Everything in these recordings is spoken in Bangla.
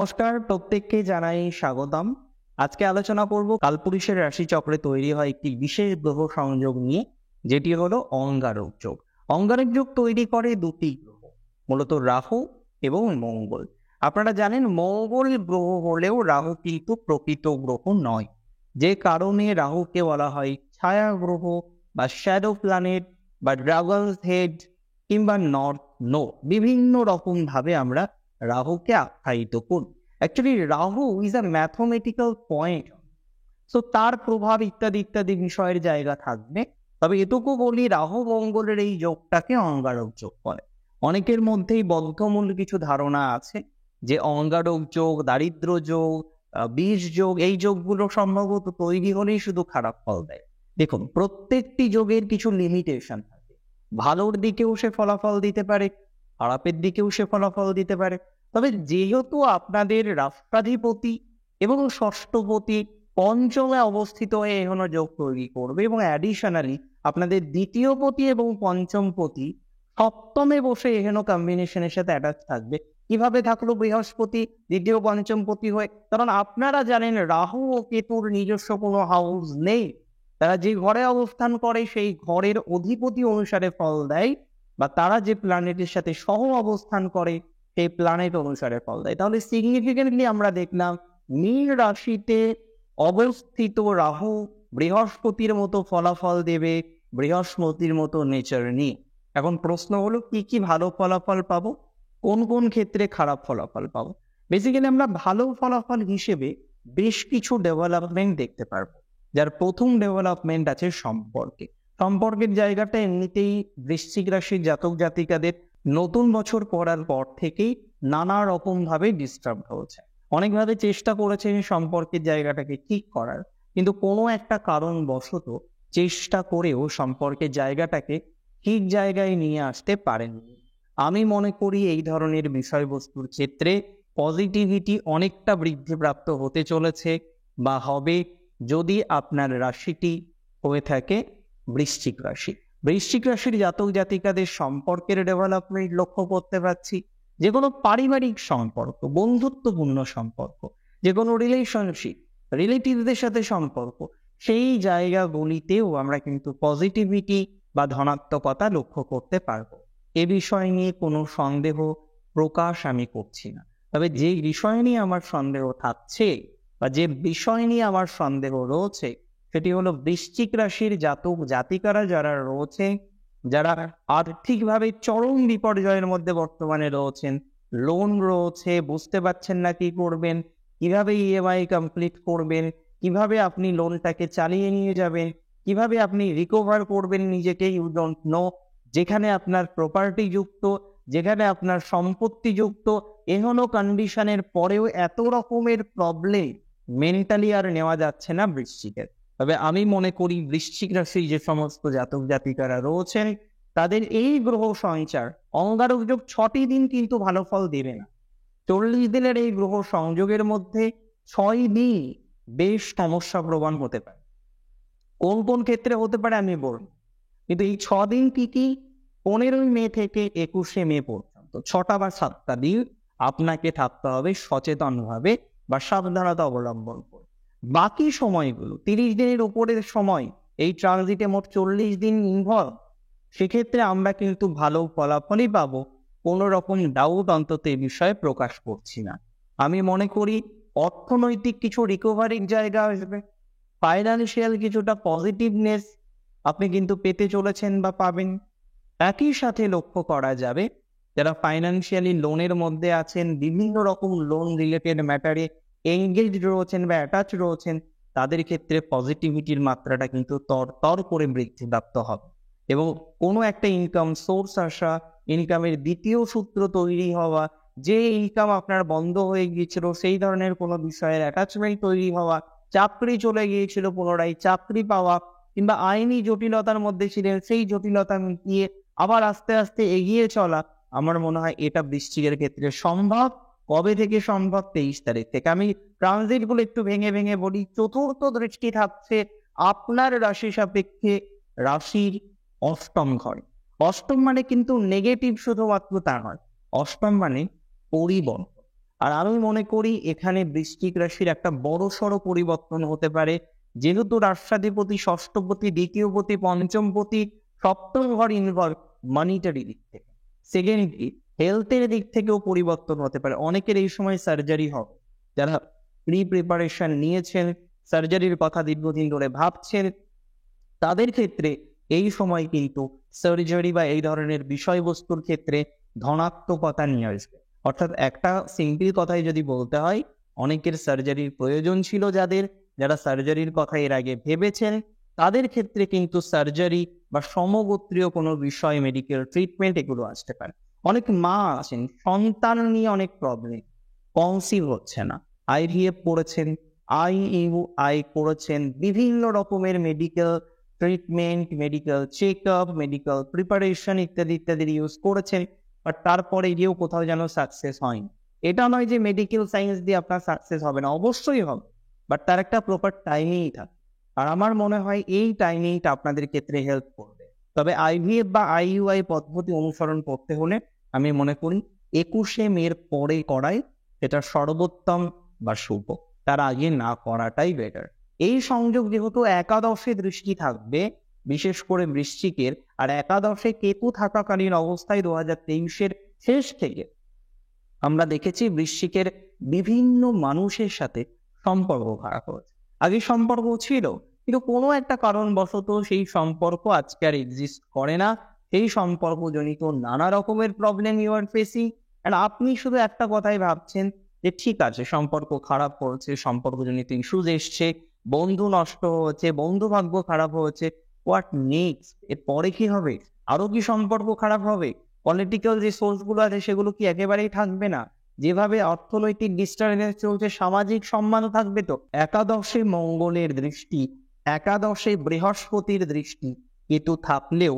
নমস্কার, প্রত্যেককে জানাই স্বাগতম। আজকে আলোচনা করব কালপুরুষের রাশিচক্রে তৈরি হয় একটি বিশেষ গ্রহ সংযোগ নিয়ে, যেটি হলো অঙ্গারক যোগ। অঙ্গারক যোগ তৈরি করে দুটি গ্রহ, মূলত রাহু এবং মঙ্গল। আপনারা জানেন মঙ্গল গ্রহ হলেও রাহু কিন্তু প্রকৃত গ্রহ নয়, যে কারণে রাহুকে বলা হয় ছায়া গ্রহ বা শ্যাডো প্ল্যানেট বা ড্রাগনস হেড কিংবা নর্থ নোড। বিভিন্ন রকম ভাবে আমরা রাহুকে আখ্যায়িত করি। Actually Rahu is a mathematical point, so তার প্রভাব ইত্যাদি ইত্যাদি বিষয়ের জায়গা থাকবে। তবে এটুকু বলি, রাহু মঙ্গলের এই যোগটাকে অঙ্গারক যোগ বলে। অনেকের মধ্যেই বদ্ধমূল কিছু ধারণা আছে যে অঙ্গারক যোগ, দারিদ্র যোগ, বীজ যোগ, এই যোগগুলো সম্ভবত তৈরি হলেই শুধু খারাপ ফল দেয়। দেখুন, প্রত্যেকটি যোগের কিছু লিমিটেশন থাকে। ভালোর দিকেও সে ফলাফল দিতে পারে, খারাপের দিকেও সে ফলাফল দিতে পারে। তবে যেহেতু আপনাদের রাষ্ট্রাধিপতি এবং ষষ্ঠপতি পঞ্চমে অবস্থিত হয়ে এখনো যোগ তৈরি করবে, এবং অ্যাডিশনালি আপনাদের দ্বিতীয় পতি এবং পঞ্চম পতি সপ্তমে বসে এখনো কম্বিনেশনের সাথে অ্যাটাচ থাকবে। কিভাবে থাকলো বৃহস্পতি দ্বিতীয় পঞ্চম পতি হয়ে? কারণ আপনারা জানেন রাহু ও কেতুর নিজস্ব কোনো হাউস নেই। তারা যে ঘরে অবস্থান করে সেই ঘরের অধিপতি অনুসারে ফল দেয়, বা তারা যে প্ল্যানেটের সাথে সহ অবস্থান করে সেই প্ল্যানেট অনুসারে ফল দেয়। তাহলে সিগনিফিকেন্টলি আমরা দেখলাম মীন রাশিতে অবস্থিত রাহু বৃহস্পতির মতো ফলাফল দেবে, বৃহস্পতির মতো নেচার নিয়ে। এখন প্রশ্ন হলো, কি কি ভালো ফলাফল পাবো, কোন কোন ক্ষেত্রে খারাপ ফলাফল পাবো? বেসিক্যালি আমরা ভালো ফলাফল হিসেবে বেশ কিছু ডেভেলপমেন্ট দেখতে পারবো। যার প্রথম ডেভেলপমেন্ট আছে সম্পর্কে। সম্পর্কের জায়গাটা এমনিতেই বৃশ্চিক রাশির জাতক জাতিকাদের নতুন বছর পড়ার পর থেকেই নানা রকম ভাবে ডিস্টার্ব হচ্ছে। অনেকভাবে চেষ্টা করেছেন সম্পর্কের জায়গাটাকে ঠিক করার, কিন্তু কোনো একটা কারণবশত চেষ্টা করেও সম্পর্কের জায়গাটাকে ঠিক জায়গায় নিয়ে আসতে পারেননি। আমি মনে করি এই ধরনের বিষয়বস্তুর ক্ষেত্রে পজিটিভিটি অনেকটা বৃদ্ধিপ্রাপ্ত হতে চলেছে বা হবে, যদি আপনার রাশিটি হয়ে থাকে বৃশ্চিক রাশি। বৃশ্চিক রাশির জাতক জাতিকাদের সম্পর্কের ডেভেলপমেন্ট লক্ষ্য করতে পারছি। যে কোনো পারিবারিক সম্পর্ক, বন্ধুত্বপূর্ণ সম্পর্ক, যে কোনো রিলেশনশিপ, রিলেটিভদের সাথে সম্পর্ক, সেই জায়গাগুলিতেও আমরা কিন্তু পজিটিভিটি বা ধনাত্মকতা লক্ষ্য করতে পারবো। এ বিষয় নিয়ে কোনো সন্দেহ প্রকাশ আমি করছি না। তবে যে বিষয় নিয়ে আমার সন্দেহ থাকছে বা যে বিষয় নিয়ে আমার সন্দেহ রয়েছে, সেটি হলো বৃশ্চিক রাশির জাতক জাতিকারা যারা রয়েছে, যারা আর্থিকভাবে চরম বিপর্যয়ের মধ্যে বর্তমানে রয়েছেন, লোন রয়েছে, বুঝতে পারছেন না কি করবেন, কিভাবে ইএমআই কমপ্লিট করবেন, কিভাবে আপনি লোনটাকে চালিয়ে নিয়ে যাবেন, কিভাবে আপনি রিকভার করবেন নিজেকে, ইউ ডোন্ট নো। যেখানে আপনার প্রপার্টি যুক্ত, যেখানে আপনার সম্পত্তি যুক্ত, এখনো কন্ডিশনের পরেও এত রকমের প্রবলেম মেন্টালি আর নেওয়া যাচ্ছে না বৃশ্চিকের। তবে আমি মনে করি বৃশ্চিক রাশির যে সমস্ত জাতক জাতিকারা রয়েছেন, তাদের এই গ্রহ সঞ্চার অঙ্গারক যোগ 6টি দিন কিন্তু ভালো ফল দেবে না। 40 দিনের এই গ্রহ সংযোগের মধ্যে 6 দিন বেশ সমস্যা প্রবণ হতে পারে। কোন কোন ক্ষেত্রে হতে পারে আমি বলবো, কিন্তু এই 6 দিন কি 15ই মে থেকে 21শে মে পর্যন্ত 6টা বা 7টা দিন আপনাকে থাকতে হবে সচেতনভাবে বা সাবধানতা অবলম্বন করে। বাকি সময়গুলো 30 দিনের উপরের সময়, এই ট্রানজিটে মোট 40 দিন ইনভলভ। সেক্ষেত্রে আমরা কিন্তু ভালো ফলাফলই পাবো, কোনো রকম ডাউট অন্তত এই বিষয়ে প্রকাশ করছি না। আমি মনে করি অর্থনৈতিক কিছু রিকভারির জায়গা আসবে, ফাইন্যান্সিয়াল কিছুটা পজিটিভনেস আপনি কিন্তু পেতে চলেছেন বা পাবেন। একই সাথে লক্ষ্য করা যাবে যারা ফাইন্যান্সিয়ালি লোনের মধ্যে আছেন, বিভিন্ন রকম লোন রিলেটেড ম্যাটারে এঙ্গেজ রয়েছেন বা অ্যাটাচ রয়েছেন, তাদের ক্ষেত্রে পজিটিভিটির মাত্রাটা কিন্তু তর করে বৃদ্ধিপ্রাপ্ত হবে, এবং কোনো একটা ইনকাম সোর্স আসা, ইনকামের দ্বিতীয় সূত্র তৈরি হওয়া, যে ইনকাম আপনার বন্ধ হয়ে গিয়েছিল সেই ধরনের কোনো বিষয়ের অ্যাটাচমেন্ট তৈরি হওয়া, চাকরি চলে গিয়েছিল পুনরায় চাকরি পাওয়া, কিংবা আইনি জটিলতার মধ্যে ছিলেন সেই জটিলতা মিটিয়ে আবার আস্তে আস্তে এগিয়ে চলা, আমার মনে হয় এটা বৃশ্চিকের ক্ষেত্রে সম্ভব। কবে থেকে সম্ভব? 23 তারিখ থেকে। আমি ট্রানজিট গুলো একটু ভেঙে ভেঙে বলি। চতুর্থ দৃষ্টি থাকছে আপনার রাশি সাপেক্ষে রাশির অষ্টম ঘর। অষ্টম মানে কিন্তু নেগেটিভ শুধুমাত্র তা নয়, অষ্টম মানে পরিবর্তন। আর আমি মনে করি এখানে বৃশ্চিক রাশির একটা বড়সড় পরিবর্তন হতে পারে, যেহেতু রাষ্ট্রাধিপতি, ষষ্ঠপতি, দ্বিতীয়পতি, পঞ্চমপতি, সপ্তম ঘর ইনভলভ মনিটারি দিক থেকে। সেকেন্ডলি হেলথের দিক থেকেও পরিবর্তন হতে পারে। অনেকের এই সময় সার্জারি হবে, যারা প্রিপারেশন নিয়েছেন, সার্জারির কথা দীর্ঘদিন ধরে ভাবছেন, তাদের ক্ষেত্রে এই সময় কিন্তু সার্জারি বা এই ধরনের বিষয়বস্তুর ক্ষেত্রে ধনাত্মকতা নিয়ে আসবে। অর্থাৎ একটা সিম্পল কথাই যদি বলতে হয়, অনেকের সার্জারির প্রয়োজন ছিল, যারা সার্জারির কথা এর আগে ভেবেছেন, তাদের ক্ষেত্রে কিন্তু সার্জারি বা সমগোত্রীয় কোনো বিষয়, মেডিকেল ট্রিটমেন্ট এগুলো আসতে পারে। অনেক মা আছেন সন্তান নিয়ে অনেক প্রবলেম, কনসিভ হচ্ছে না, IVF করেছেন, IUI করেছেন, বিভিন্ন রকমের medical treatment, medical check up, medical preparation ইত্যাদি ইত্যাদি ইউজ করেছেন, বাট তারপরে গিয়েও কোথাও যেন সাকসেস হয়নি। এটা নয় যে মেডিকেল সায়েন্স দিয়ে আপনার সাকসেস হবে না, অবশ্যই হবে, বাট তার একটা প্রপার টাইমিং থাকে। আর আমার মনে হয় এই টাইমিংটা আপনাদের ক্ষেত্রে হেল্প করবে। তবে IVF বা IUI পদ্ধতি অনুসরণ করতে হলে আমি মনে করি 21শে মের পরে করাই এটা সর্বোত্তম বা শুভ, তার আগে না করাটাই বেটার। এই সংযোগ যেহেতু একাদশে দৃষ্টি থাকবে, বিশেষ করে বৃশ্চিকের, আর একাদশে কেতু থাকাকালীন অবস্থায় 2023-এর শেষ থেকে আমরা দেখেছি বৃশ্চিকের বিভিন্ন মানুষের সাথে সম্পর্ক খারাপ হয়েছে। আগে সম্পর্ক ছিল, কিন্তু কোনো একটা কারণবশত সেই সম্পর্ক আজকে আর এক্সিস্ট করে না। সেই সম্পর্কজনিত নানা রকমের প্রবলেম ইউ আর ফেসিং, আর আপনি শুধু একটা কথাই ভাবছেন যে ঠিক আছে, সম্পর্ক খারাপ হয়েছে, সম্পর্কজনিত ইস্যুজ এসছে, বন্ধু নষ্ট হয়েছে, বন্ধু ভাগ্য খারাপ হয়েছে, হোয়াট নেক্সট? এর পরে কি হবে? আরো কি সম্পর্ক খারাপ হবে? পলিটিক্যাল যে সোর্স গুলো আছে সেগুলো কি একেবারেই থাকবে না? যেভাবে অর্থনৈতিক ডিস্টারবেন্স চলছে, সামাজিক সম্মানও থাকবে তো? একাদশে মঙ্গলের দৃষ্টি, একাদশে বৃহস্পতির দৃষ্টি কেতু থাকলেও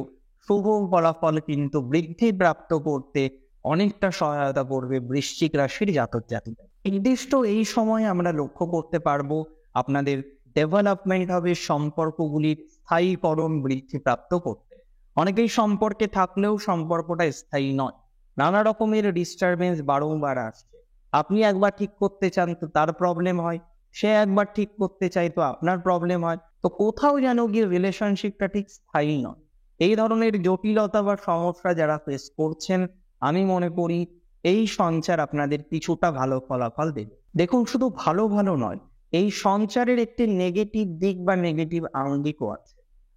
শুভ ফলাফল কিন্তু বৃদ্ধি প্রাপ্ত করতে অনেকটা সহায়তা করবে বৃশ্চিক রাশির জাতক জাতিকা। নির্দিষ্ট এই সময় আমরা লক্ষ্য করতে পারবো আপনাদের ডেভেলপমেন্ট হবে, সম্পর্কগুলির স্থায়ীকরণ বৃদ্ধি প্রাপ্ত করতে। অনেকেই সম্পর্কে থাকলেও সম্পর্কটা স্থায়ী নয়, নানা রকমের ডিস্টারবেন্স বারংবার আসছে। আপনি একবার ঠিক করতে চান তো তার প্রবলেম হয়, সে একবার ঠিক করতে চাই তো আপনার প্রবলেম হয়, তো কোথাও যেন গিয়ে রিলেশনশিপটা ঠিক স্থায়ী নয়। এই ধরনের জটিলতা বা সমস্যা যারা ফেস করছেন, আমি মনে করি এই সঞ্চার আপনাদের কিছুটা ভালো ফলাফল দেবে। দেখুন, শুধু ভালো ভালো নয়, এই সঞ্চারের একটি নেগেটিভ দিক বা নেগেটিভ আঙ্গিকও আছে।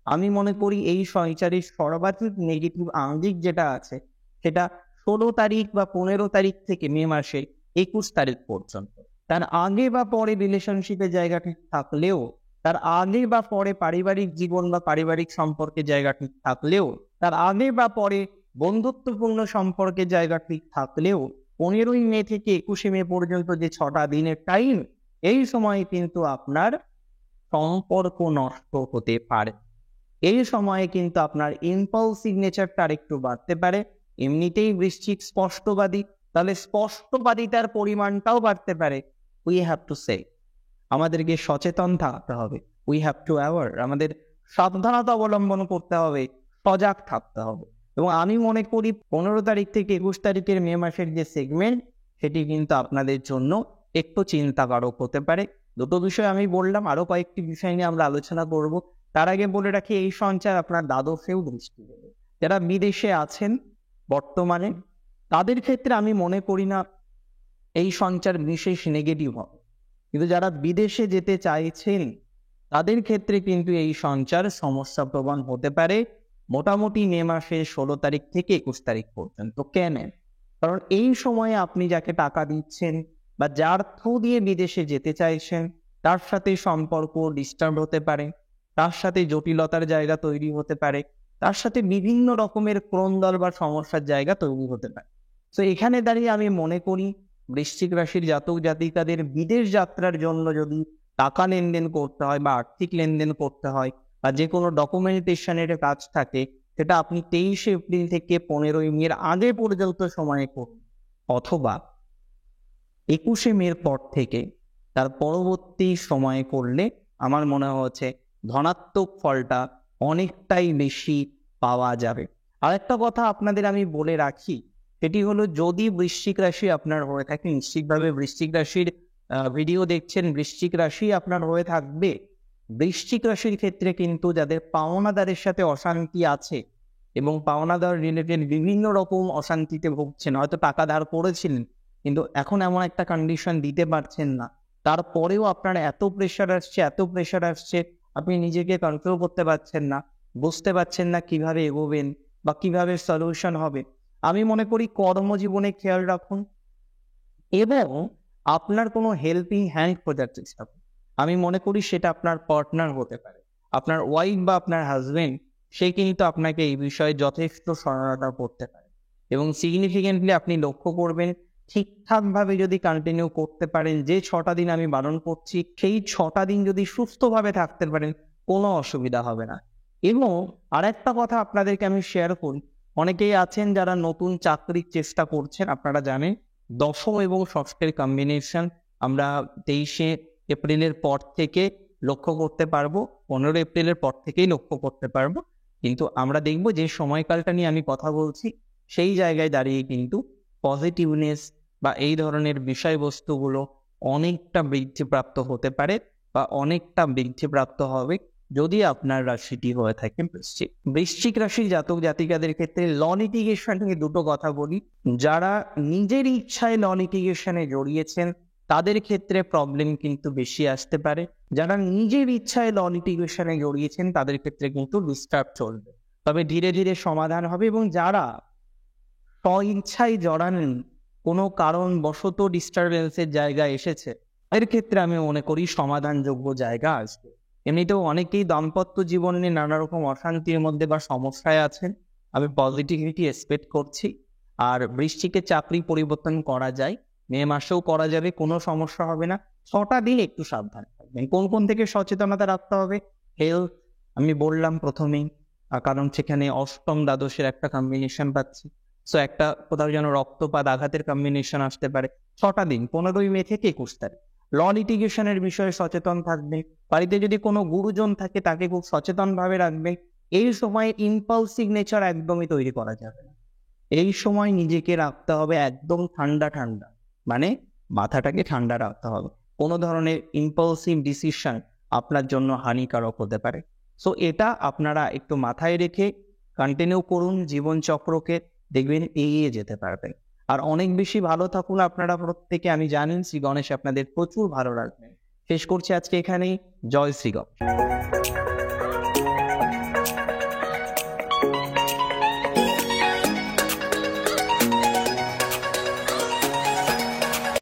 আমি মনে করি এই সঞ্চারের সর্বাধিক নেগেটিভ আঙ্গিক যেটা আছে, সেটা 16 তারিখ বা 15 তারিখ থেকে মে মাসে 21 তারিখ পর্যন্ত। তার আগে বা পরে রিলেশনশিপের জায়গা ঠিক থাকলেও, তার আগে বা পরে পারিবারিক জীবন বা পারিবারিক সম্পর্কের জায়গা ঠিক থাকলেও, তার আগে বা পরে বন্ধুত্বপূর্ণ সম্পর্কের জায়গা ঠিক থাকলেও, 15ই মে থেকে 21শে মে পর্যন্ত যে 6টা দিনের টাইম, এই সময় কিন্তু আপনার সম্পর্ক নষ্ট হতে পারে। এই সময়ে কিন্তু আপনার ইম্পালসিভ নেচারটা আরেকটু বাড়তে পারে। এমনিতেই বৃশ্চিক স্পষ্টবাদী, তাহলে স্পষ্টবাদিতার পরিমাণটাও বাড়তে পারে। উই হ্যাভ টু সে, আমাদেরকে সচেতন থাকতে হবে, উই হ্যাভ টু অ্যাওয়ার, আমাদের সাবধানতা অবলম্বন করতে হবে, সজাগ থাকতে হবে। এবং আমি মনে করি 15 তারিখ থেকে 21 তারিখের মে মাসের যে সেগমেন্ট, সেটি কিন্তু আপনাদের জন্য একটু চিন্তাকারক হতে পারে। দুটো বিষয় আমি বললাম, আরো কয়েকটি বিষয় নিয়ে আমরা আলোচনা করব। তার আগে বলে রাখি, এই সঞ্চার আপনার দ্বাদশেও দৃষ্টি দেবে। যারা বিদেশে আছেন বর্তমানে, তাদের ক্ষেত্রে আমি মনে করি না এই সঞ্চার বিশেষ নেগেটিভ হবে, কিন্তু যারা বিদেশে যেতে চাইছেন তাদের ক্ষেত্রে কিন্তু এই সঞ্চার সমস্যা প্রবণ হতে পারে মোটামুটি মে মাসের 16 তারিখ থেকে 21 তারিখ পর্যন্ত। কেন? কারণ এই সময়ে আপনি যাকে টাকা দিচ্ছেন বা যার থ্রু দিয়ে বিদেশে যেতে চাইছেন, তার সাথে সম্পর্ক ডিস্টার্ব হতে পারে, তার সাথে জটিলতার জায়গা তৈরি হতে পারে, তার সাথে বিভিন্ন রকমের ক্রন্দল বা সমস্যার জায়গা তৈরি হতে পারে। তো এখানে দাঁড়িয়ে আমি মনে করি বৃশ্চিক রাশির জাতক জাতিকাদের বিদেশ যাত্রার জন্য যদি টাকা লেনদেন করতে হয় বা আর্থিক লেনদেন করতে হয় বা যে কোনো ডকুমেন্টেশনের কাজ থাকে, সেটা আপনি 23শে এপ্রিল থেকে 15ই মের আগে পর্যন্ত সময়ে করুন, অথবা 21শে মের পর থেকে তার পরবর্তী সময়ে করলে আমার মনে হচ্ছে ধনাত্মক ফলটা অনেকটাই বেশি পাওয়া যাবে। আরেকটা কথা আপনাদের আমি বলে রাখি, সেটি হলো, যদি বৃশ্চিক রাশি আপনার হয়ে থাকে, নিশ্চিতভাবে বৃশ্চিক রাশির ভিডিও দেখছেন, বৃশ্চিক রাশি আপনার হয়ে থাকবে। বৃশ্চিক রাশির ক্ষেত্রে কিন্তু যাদের পাওনাদারের সাথে অশান্তি আছে এবং পাওনাদার রিলেটেড বিভিন্ন রকম অশান্তিতে ভুগছেন, হয়তো টাকা ধার করেছিলেন কিন্তু এখন এমন একটা কন্ডিশন দিতে পারছেন না, তারপরেও আপনার এত প্রেশার আসছে, আপনি নিজেকে কন্ট্রোল করতে পারছেন না, বুঝতে পারছেন না কিভাবে এগোবেন বা কিভাবে সলিউশন হবে। আমি মনে করি কর্মজীবনে খেয়াল রাখুন এবং আপনার কোনো হেল্পিং হ্যান্ড খোঁজার চেষ্টা করুন। আমি মনে করি সেটা আপনার পার্টনার হতে পারে, আপনার ওয়াইফ বা আপনার হাজবেন্ড, সে কিন্তু আপনাকে এই বিষয়ে যথেষ্ট সহায়তা করতে পারে। এবং সিগনিফিকেন্টলি আপনি লক্ষ্য করবেন, ঠিকঠাকভাবে যদি কন্টিনিউ করতে পারেন, যে 6টা দিন আমি বারণ করছি, সেই 6টা দিন যদি সুস্থভাবে থাকতে পারেন, কোনো অসুবিধা হবে না। এবং আরেকটা কথা আপনাদেরকে আমি শেয়ার করি, অনেকেই আছেন যারা নতুন চাকরির চেষ্টা করছেন। আপনারা জানেন দশম এবং ষষ্ঠের কম্বিনেশন আমরা 23শে এপ্রিলের পর থেকে লক্ষ্য করতে পারবো, 15 এপ্রিলের পর থেকেই লক্ষ্য করতে পারবো। কিন্তু আমরা দেখব যে সময়কালটা নিয়ে আমি কথা বলছি, সেই জায়গায় দাঁড়িয়ে কিন্তু পজিটিভনেস বা এই ধরনের বিষয়বস্তুগুলো অনেকটা বৃদ্ধিপ্রাপ্ত হতে পারে বা অনেকটা বৃদ্ধিপ্রাপ্ত হবে যদি আপনার রাশিটি হয়ে থাকে বৃশ্চিক। বৃশ্চিক রাশির জাতক জাতিকাদের ক্ষেত্রে ল লিটিগেশন নিয়ে দুটো কথা বলি। যারা নিজের ইচ্ছায় ল লিটিগেশনে জড়িয়েছেন তাদের ক্ষেত্রে প্রবলেম কিন্তু বেশি আসতে পারে। যারা নিজের ইচ্ছায় ল লিটিগেশনে জড়িয়েছেন তাদের ক্ষেত্রে কিন্তু ডিস্টার্ব চলবে, তবে ধীরে ধীরে সমাধান হবে। এবং যারা স্ব-ইচ্ছায় জড়াননি, কোনো কারণবশত ডিস্টারবেন্সের জায়গায় এসেছে, এর ক্ষেত্রে আমি মনে করি সমাধানযোগ্য জায়গা আসবে। এমনিতেও অনেকেই দাম্পত্য জীবন নিয়ে নানা রকম অশান্তির মধ্যে বা সমস্যায় আছেন, আমি পজিটিভিটি এক্সপেক্ট করছি। আর বৃশ্চিকে চাকরি পরিবর্তন করা যায়, মে মাসেও করা যাবে, কোনো সমস্যা হবে না। 6টা দিন একটু সাবধান থাকবেন। কোন কোন থেকে সচেতনতা রাখতে হবে? হেলথ আমি বললাম প্রথমেই, কারণ সেখানে অষ্টম দ্বাদশের একটা কম্বিনেশন পাচ্ছি। সো একটা কোথাও যেন রক্তপাত আঘাতের কম্বিনেশন আসতে পারে। 6টা দিন 15ই মে থেকে 21 তারিখ ল লিটিগেশনের বিষয়ে সচেতন থাকবে। বাড়িতে যদি কোনো গুরুজন থাকে তাকে খুব সচেতনভাবে রাখবে। এই সময় ইম্পালসিভ নেচার একদমই তৈরি করা যাবে না। এই সময় নিজেকে রাখতে হবে একদম ঠান্ডা, মানে মাথাটাকে ঠান্ডা রাখতে হবে। কোনো ধরনের ইম্পালসিভ ডিসিশন আপনার জন্য হানিকারক হতে পারে। সো এটা আপনারা একটু মাথায় রেখে কন্টিনিউ করুন জীবনচক্রকে, দেখবেন এগিয়ে যেতে পারবেন। আর অনেক বেশি ভালো থাকুন আপনারা প্রত্যেকে। আমি জানেন শ্রী গণেশ আপনাদের প্রচুর ভালো রাখবেন। শেষ করছি আজকে এখানেই। জয় শ্রী গণেশ।